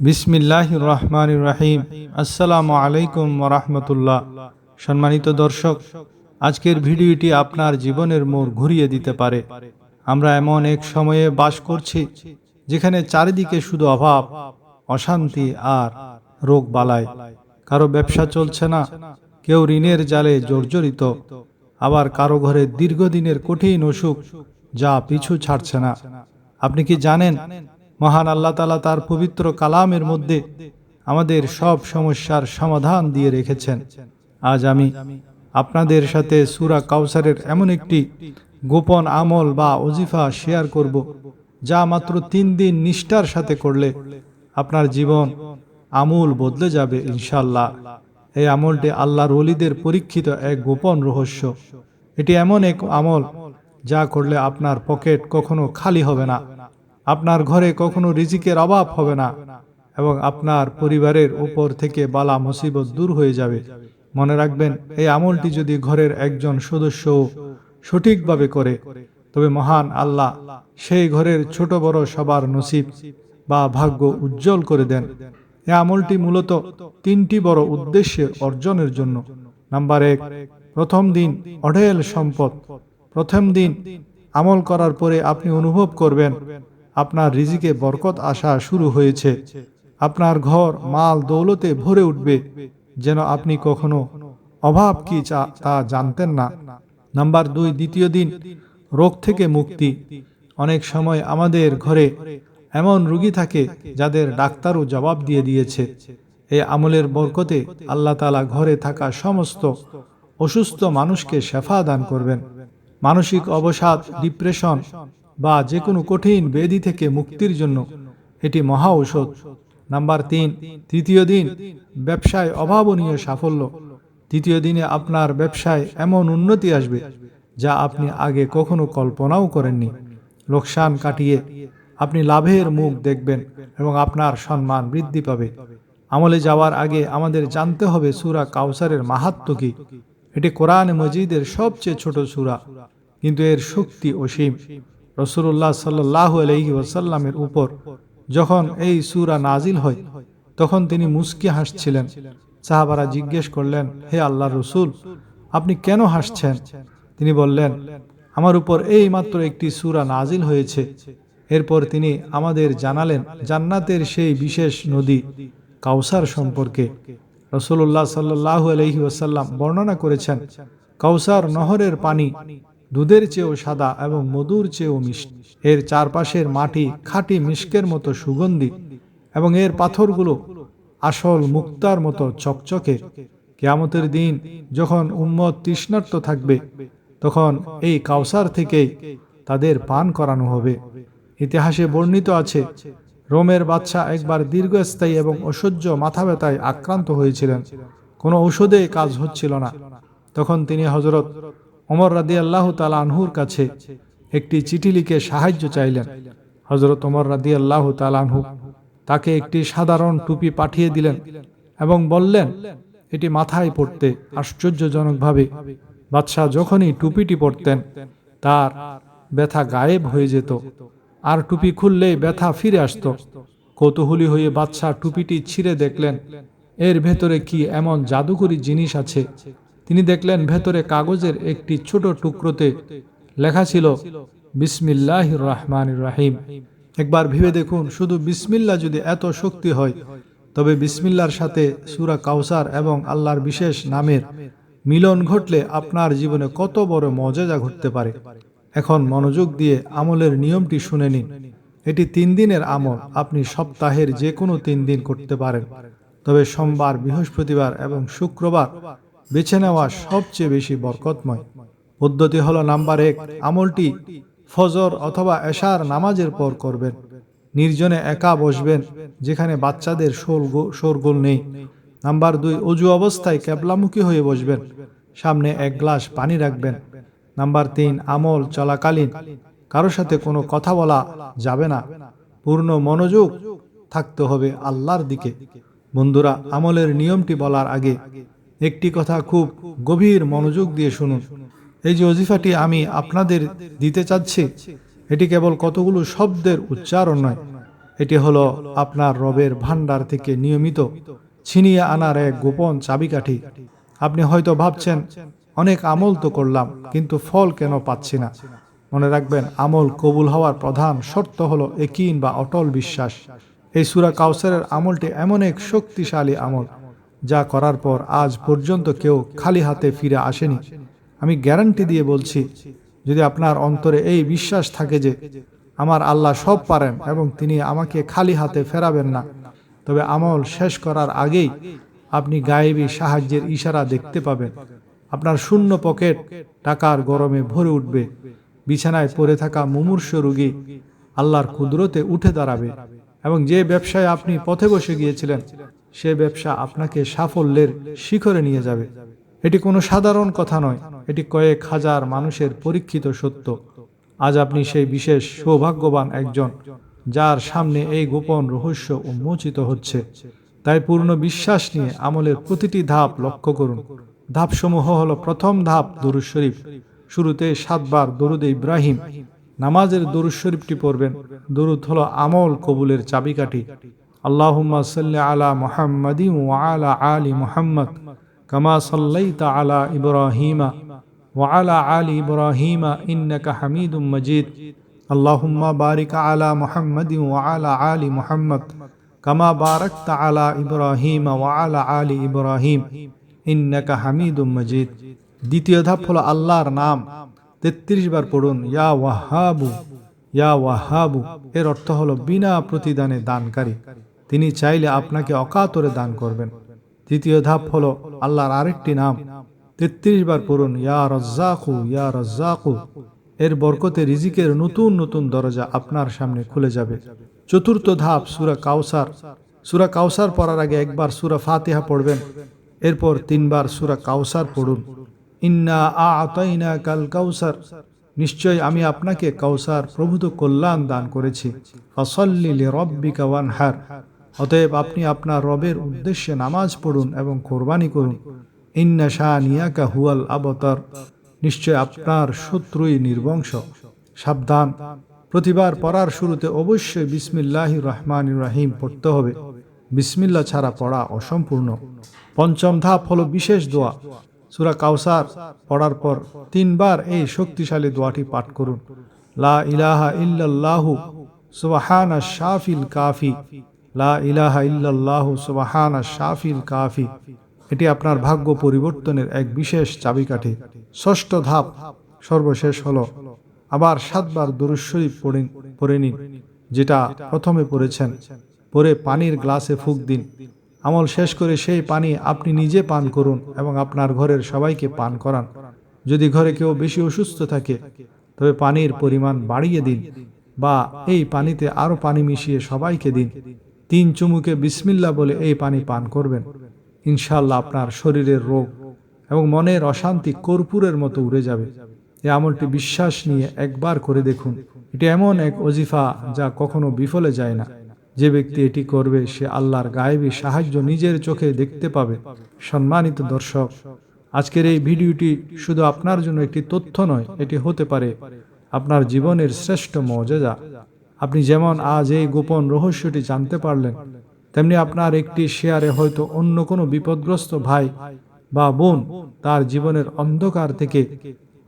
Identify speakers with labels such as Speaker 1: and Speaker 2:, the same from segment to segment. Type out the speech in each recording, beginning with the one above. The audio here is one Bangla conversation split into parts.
Speaker 1: বিসমিল্লাহির রহমানির রহিম। আসসালামু আলাইকুম ওয়া রাহমাতুল্লাহ। সম্মানিত দর্শক, আজকের ভিডিওটি আপনার জীবনের মোড় ঘুরিয়ে দিতে পারে। আমরা এমন এক সময়ে বাস করছি যেখানে চারিদিকে শুধু অভাব, অশান্তি আর রোগ বালাই। কারো ব্যবসা চলছে না, কেউ ঋণের জালে জর্জরিত, আবার কারো ঘরে দীর্ঘদিনের কঠিন অসুখ যা পিছু ছাড়ছে না। আপনি কি জানেন, মহান আল্লাহ তাআলা তার পবিত্র কালামের মধ্যে আমাদের সব সমস্যার সমাধান দিয়ে রেখেছেন। আজ আমি আপনাদের সাথে সূরা কাউসারের এমন একটি গোপন আমল বা ওজিফা শেয়ার করব, যা মাত্র 3 দিন নিষ্ঠার সাথে করলে আপনার জীবন আমূল বদলে যাবে ইনশাআল্লাহ। এই আমলটি আল্লাহর ওলিদের পরীক্ষিত এক গোপন রহস্য। এটি এমন এক আমল যা করলে আপনার পকেট কখনো খালি হবে না, আপনার ঘরে কখনো রিজিকের অভাব হবে না, এবং আপনার পরিবারের উপর থেকে বালা মুসিবত দূর হয়ে যাবে। মনে রাখবেন, এই আমলটি যদি ঘরের একজন সদস্য সঠিকভাবে করে, তবে মহান আল্লাহ সেই ঘরের ছোট বড় সবার নসিব বা ভাগ্য উজ্জ্বল করে দেন। এই আমলটি মূলত 3টি বড় উদ্দেশ্যে অর্জনের জন্য। নাম্বার 1, প্রথম দিন অঢেল সম্পদ। প্রথম দিন আমল করার পরে আপনি অনুভব করবেন আপনার রিজিকে বরকত আসা শুরু হয়েছে। আপনার ঘর মাল দৌলতে ভরে উঠবে, যেন আপনি কখনো অভাব কি তা জানতেন না। নাম্বার 2, দ্বিতীয় দিন রোগ থেকে মুক্তি। অনেক সময় আমাদের ঘরে এমন রোগী থাকে যাদের ডাক্তারও জবাব দিয়ে দিয়েছে। এই আমলের বরকতে আল্লাহ তাআলা ঘরে থাকা সমস্ত অসুস্থ মানুষকে শেফা দান করবেন। মানসিক অবসাদ, ডিপ্রেশন বা যে কোনো কঠিন ব্যাধি থেকে মুক্তির জন্য এটি মহা ঔষধ। নাম্বার 3, তৃতীয় দিন ব্যবসায় অভাবনীয় সাফল্য। তৃতীয় দিনে আপনার ব্যবসায় এমন উন্নতি আসবে যা আপনি আগে কখনো কল্পনাও করেননি। লোকসান কাটিয়ে আপনি লাভের মুখ দেখবেন এবং আপনার সম্মান বৃদ্ধি পাবে। আমলে যাওয়ার আগে আমাদের জানতে হবে সূরা কাউসারের মাহাত্ম্য কি। এটি কোরআন মজিদের সবচেয়ে ছোট সূরা, কিন্তু এর শক্তি অসীম। রাসূলুল্লাহ সাল্লাল্লাহু আলাইহি ওয়াসাল্লামের উপর যখন এই সূরা নাজিল হয়, তখন তিনি মুস্কি হাসছিলেন। সাহাবারা জিজ্ঞেস করলেন, হে আল্লাহর রাসূল, আপনি কেন হাসছেন? তিনি বললেন, আমার উপর এই মাত্র একটি সূরা নাজিল হয়েছে। এরপর তিনি আমাদের জানালেন জান্নাতের সেই বিশেষ নদী কাউসার সম্পর্কে। রাসূলুল্লাহ সাল্লাল্লাহু আলাইহি ওয়াসাল্লাম বর্ণনা করেছেন, কাউসার নহরের পানি দুধের চেয়েও সাদা এবং মধুর চেয়েও মিষ্টি। এর চারপাশের মাটি খাঁটি মিশকের মতো সুগন্ধি এবং এর পাথরগুলো আসল মুক্তার মতো চকচকে। কিয়ামতের দিন যখন উম্মত তৃষ্ণার্ত থাকবে, তখন এই কাউসার থেকেই তাদের পান করানো হবে। ইতিহাসে বর্ণিত আছে, রোমের বাদশা একবার দীর্ঘস্থায়ী এবং অসহ্য মাথা ব্যথায় আক্রান্ত হয়েছিলেন। কোনো ঔষধে কাজ হচ্ছিল না। তখন তিনি হযরত ওমর রাদিয়াল্লাহু তাআলা আনহুর কাছে একটি চিঠি লিখে সাহায্য চাইলেন। হযরত ওমর রাদিয়াল্লাহু তাআলা আনহু তাকে একটি সাধারণ টুপি পাঠিয়ে দিলেন এবং বললেন এটি মাথায় পড়তে। আশ্চর্যজনকভাবে বাদশাহ যখনই টুপিটি পরতেন, তার ব্যথা গায়েব হয়ে যেত, আর টুপি খুললেই ব্যথা ফিরে আসত। কৌতূহলী হয়ে বাদশাহ টুপিটি ছিঁড়ে দেখলেন এর ভেতরে কি এমন জাদুকরী জিনিস আছে। তিনি দেখলেন ভেতরে কাগজের একটি ছোট টুকরোতে লেখা ছিল বিসমিল্লাহির রহমানির রহিম। একবার ভেবে দেখুন, শুধু বিসমিল্লাহ যদি এত শক্তি হয়, তবে বিসমিল্লাহর সাথে সূরা কাউসার এবং আল্লাহর বিশেষ নামের মিলন ঘটলে আপনার জীবনে কত বড় মুআজিজা ঘটতে পারে। এখন মনোযোগ দিয়ে আমলের নিয়মটি শুনে নিন। এটি 3 দিনের আমল। আপনি সপ্তাহের যে কোনো 3 দিন করতে পারেন, তবে সোমবার, বৃহস্পতিবার এবং শুক্রবার বেছে নেওয়া সবচেয়ে বেশি বরকতময়। পদ্ধতি হলো, নাম্বার 1, আমলটি ফজর অথবা এশার নামাজের পর করবেন। নির্জনে একা বসবেন, যেখানে বাচ্চাদের শোরগোল নেই। নাম্বার 2, অজু অবস্থায় কিবলামুখী হয়ে বসবেন, সামনে 1 গ্লাস পানি রাখবেন। নাম্বার 3, আমল চলাকালীন কারো সাথে কোনো কথা বলা যাবে না। পূর্ণ মনোযোগ থাকতে হবে আল্লাহর দিকে। বন্ধুরা, আমলের নিয়মটি বলার আগে একটি কথা খুব গভীর মনোযোগ দিয়ে শুনুন। এই যে ওজিফাটি আমি আপনাদের দিতে চাচ্ছি, এটি কেবল কতগুলো শব্দের উচ্চারণ নয়, এটি হলো আপনার রবের ভান্ডার থেকে নিয়মিত ছিনিয়ে আনার এক গোপন চাবিকাঠি। আপনি হয়তো ভাবছেন, অনেক আমল তো করলাম, কিন্তু ফল কেন পাচ্ছি না? মনে রাখবেন, আমল কবুল হওয়ার প্রধান শর্ত হলো ইয়াকিন বা অটল বিশ্বাস। এই সূরা কাউসারের আমলটি এমন এক শক্তিশালী আমল, যা করার পর আজ পর্যন্ত কেউ খালি হাতে ফিরে আসেনি। আমি গ্যারান্টি দিয়ে বলছি, যদি আপনার অন্তরে এই বিশ্বাস থাকে যে আমার আল্লাহ সব পারেন এবং তিনি আমাকে খালি হাতে ফেরাবেন না, তবে আমল শেষ করার আগেই আপনি গায়েবী সাহায্যের ইশারা দেখতে পাবেন। আপনার শূন্য পকেট টাকার গরমে ভরে উঠবে। বিছানায় পড়ে থাকা মুমূর্ষ রোগী আল্লাহর কুদরতে উঠে দাঁড়াবে, এবং যে ব্যবসায় আপনি পথে বসে গিয়েছিলেন, সে ব্যবসা আপনাকে সাফল্যের শিখরে নিয়ে যাবে। এটি কোনো সাধারণ কথা নয়, এটি কয়েক হাজার মানুষের পরীক্ষিত সত্য। আজ আপনি সেই বিশেষ সৌভাগ্যবান একজন, যার সামনে এই গোপন রহস্য উন্মোচিত হচ্ছে। তাই পূর্ণ বিশ্বাস নিয়ে আমলের প্রতিটি ধাপ লক্ষ্য করুন। ধাপসমূহ হলো: প্রথম ধাপ দুরূদ শরীফ। শুরুতে 7 বার দরুদে ইব্রাহিম। নামাজের দরুদ শরীফটি পড়বেন। দরুদ হলো আমল কবুলের চাবিকাঠি। আল্লাহুম্মা সাল্লি আলা মুহাম্মাদিন ওয়া আলা আলি মুহাম্মদ কামা সাল্লাইতা আলা ইব্রাহিমা ওয়া আলা আলি ইব্রাহিমা ইন্নাকা হামিদুম মাজিদ। আল্লাহুম্মা বারিক আলা মুহাম্মাদিন ওয়া আলা আলি মুহাম্মদ কামা বারাকতা আলা ইব্রাহিমা ওয়া আলা আলি ইব্রাহিম ইন্নাকা হামিদুম মাজিদ। দ্বিতীয় ধাপ হলো আল্লাহর নাম 33 বার পড়ুন। ইয়া ওয়াহাবু, ইয়া ওয়াহাবু এর অর্থ হলো বিনা প্রতিদানে দানকারী। তিনি চাইলে আপনাকে অকাতরে দান করবেন। তৃতীয় ধাপ হলো আল্লাহর আরেকটি নাম 33 বার পড়ুন। ইয়া রাজ্জাকু, ইয়া রাজ্জাকু এর বরকতে রিজিকের নতুন নতুন দরজা আপনার সামনে খুলে যাবে। চতুর্থ ধাপ সূরা কাউসার। সূরা কাউসার পড়ার আগে একবার সূরা ফাতিহা পড়বেন, এরপর 3 বার সূরা কাউসার পড়ুন। ইন্না আ'তাইনাকাল কাউসার, নিশ্চয় আমি আপনাকে কাউসার প্রভূত কল্যাণ দান করেছি। ফাসাল্লি লিরাব্বিকা ওয়ানহার, অতএব আপনি আপনার রবের উদ্দেশ্যে নামাজ পড়ুন এবং কোরবানি করুন। ইন্না শানিয়াকা হুয়াল আবতার, নিশ্চয় আপনার শত্রুই নির্বংশ। সাবধান, প্রতিবার পড়ার শুরুতে অবশ্যই বিসমিল্লাহির রহমানির রহিম পড়তে হবে। বিসমিল্লাহ ছাড়া পড়া অসম্পূর্ণ। পঞ্চম ধাপ হলো বিশেষ দোয়া। সূরা কাউসার পড়ার পর 3 বার এই শক্তিশালী দোয়াটি পাঠ করুন। লা ইলাহা ইল্লাল্লাহু সুবহানাশ শাফিল কাফি, লা ইলাহা ইল্লাল্লাহু সুবহানাশ শাফিল কাফি। এটি আপনার ভাগ্য পরিবর্তনের এক বিশেষ চাবিকাঠি। ষষ্ঠ ধাপ সর্বশেষ হলো আবার 7 বার দরুদ শরীফ পড়ে নিন, যেটা প্রথমে পড়েছেন। পরে পানির গ্লাসে ফুঁক দিন। আমল শেষ করে সেই পানি আপনি নিজে পান করুন এবং আপনার ঘরের সবাইকে পান করান। যদি ঘরে কেউ বেশি অসুস্থ থাকে, তবে পানির পরিমাণ বাড়িয়ে দিন, বা এই পানিতে আরও পানি মিশিয়ে সবাইকে দিন। 3 চুমুকে বিসমিল্লাহ বলে এই পানি পান করবেন। ইনশাআল্লাহ আপনার শরীরের রোগ এবং মনের অশান্তি কর্পূরের মতো উড়ে যাবে। এই আমলটি বিশ্বাস নিয়ে একবার করে দেখুন। এটি এমন এক ওজিফা যা কখনো বিফলে যায় না। যে ব্যক্তি এটি করবে, সে আল্লাহর গায়েবী সাহায্য নিজের চোখে দেখতে পাবে। সম্মানিত দর্শক, আজকের এই ভিডিওটি শুধু আপনার জন্য একটি তথ্য নয়, এটি হতে পারে আপনার জীবনের শ্রেষ্ঠ মুজিজা। আপনি যেমন আজ এই গোপন রহস্যটি জানতে পারলেন, তেমনি আপনার একটি শেয়ারে হয়তো অন্য কোনো বিপদগ্রস্ত ভাই বা বোন তার জীবনের অন্ধকার থেকে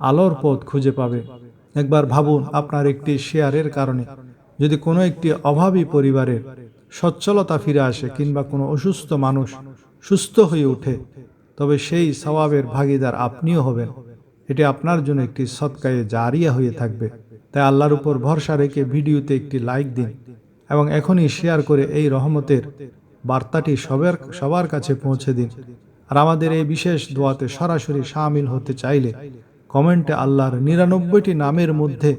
Speaker 1: আলোর পথ খুঁজে পাবে। একবার ভাবুন, আপনার একটি শেয়ারের কারণে যদি কোনো একটি অভাবী পরিবারের সচ্ছলতা ফিরে আসে, কিংবা কোনো অসুস্থ মানুষ সুস্থ হয়ে ওঠে, তবে সেই সওয়াবের ভাগীদার আপনিও হবেন। এটি আপনার জন্য একটি সদকায়ে জারিয়া হয়ে থাকবে। তাই আল্লাহর উপর ভরসা রেখে ভিডিওতে একটি লাইক দিন এবং এখনই শেয়ার করে এই রহমতের বার্তাটি সবার কাছে পৌঁছে দিন। আর আমাদের এই বিশেষ দোয়াতে সরাসরি শামিল হতে চাইলে কমেন্টে আল্লাহর 99টি নামের মধ্যে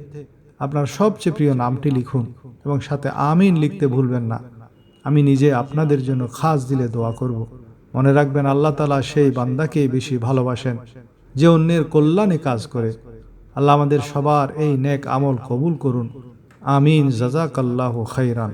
Speaker 1: আপনার সবচেয়ে প্রিয় নামটি লিখুন এবং সাথে আমিন লিখতে ভুলবেন না। আমি নিজে আপনাদের জন্য খাস দিলে দোয়া করব। মনে রাখবেন, আল্লাহ তাআলা সেই বান্দাকেই বেশি ভালোবাসেন যে অন্যের কল্যাণে কাজ করে। আল্লাহ আমাদের সবার এই নেক আমল কবুল করুন। আমিন। জাযাকাল্লাহু খাইরান।